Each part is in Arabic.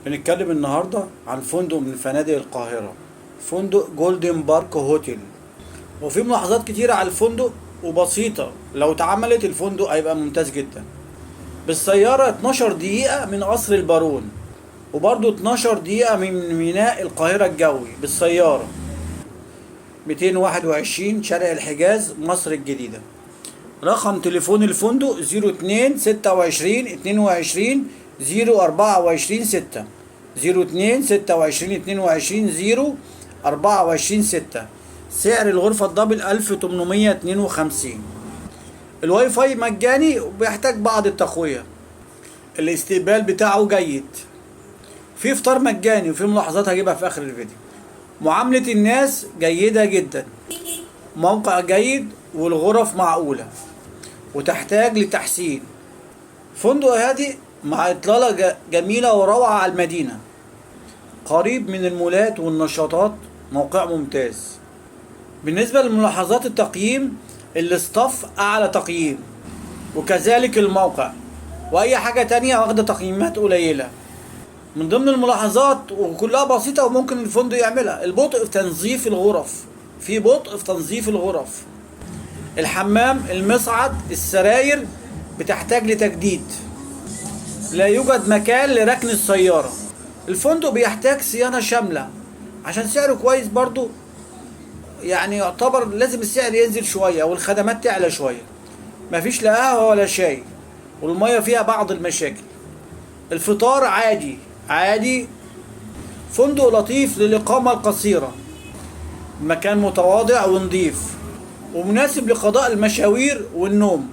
بنتكلم النهاردة عن فندق من فنادق القاهرة، فندق جولدن بارك هوتيل. وفي ملاحظات كتيرة على الفندق وبسيطة، لو اتعملت الفندق هيبقى ممتاز جدا. بالسيارة 12 دقيقة من قصر البارون، وبرضو 12 دقيقة من ميناء القاهرة الجوي بالسيارة. 221 شارع الحجاز، مصر الجديدة. رقم تليفون الفندق 02 26 22 024 6 02 26 22 024 6. سعر الغرفة الدبل 1852. الواي فاي مجاني وبيحتاج بعض التقوية. الاستقبال بتاعه جيد. في فطار مجاني، وفي ملاحظات هجيبها في آخر الفيديو. معاملة الناس جيدة جدا. موقع جيد والغرف معقولة وتحتاج لتحسين. فندق هادئ مع إطلالة جميلة وروعة على المدينة، قريب من المولات والنشاطات، موقع ممتاز. بالنسبة لملاحظات التقييم، الاستاف أعلى تقييم، وكذلك الموقع، وأي حاجة تانية واخدة تقييمات قليلة. من ضمن الملاحظات وكلها بسيطة وممكن الفندق يعملها، البطء في تنظيف الغرف. في بطء في تنظيف الغرف. الحمام، المصعد، السراير بتحتاج لتجديد. لا يوجد مكان لركن السيارة. الفندق بيحتاج صيانة شاملة عشان سعره كويس برضو، يعني يعتبر لازم السعر ينزل شوية والخدمات تعلى شوية. مفيش لا قهوة ولا شاي، والمية فيها بعض المشاكل. الفطار عادي عادي. فندق لطيف للإقامة القصيرة، مكان متواضع ونضيف ومناسب لقضاء المشاوير والنوم.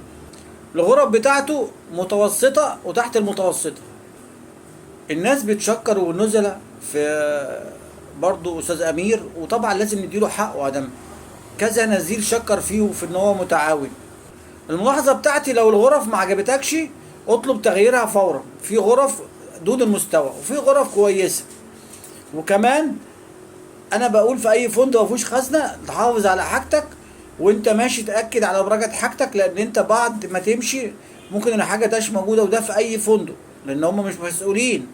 الغرف بتاعته متوسطة وتحت المتوسطة. الناس بتشكر والنزلة في برضو أستاذ أمير، وطبعا لازم نديله حقه عدم كذا نزيل شكر فيه وفي إن هو متعاون. الملاحظة بتاعتي، لو الغرف ما عجبتكش اطلب تغييرها فورا. في غرف دون المستوى وفي غرف كويسة. وكمان أنا بقول في أي فندق مفيهوش خزنة، تحافظ على حاجتك وانت ماشي، تأكد على مراجعة حاجتك، لان انت بعد ما تمشي ممكن الحاجة تبقاش موجودة، وده في اي فندق لان هم مش مسؤولين.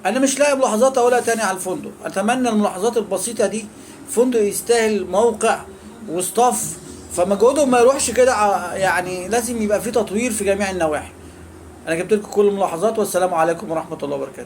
انا مش لاقي ملاحظات اقولها تاني على الفندق. اتمنى الملاحظات البسيطة دي. فندق يستاهل موقع وستاف، فمجهودهم ما يروحش كده، يعني لازم يبقى في تطوير في جميع النواحي. انا جبت لكم كل الملاحظات، والسلام عليكم ورحمة الله وبركاته.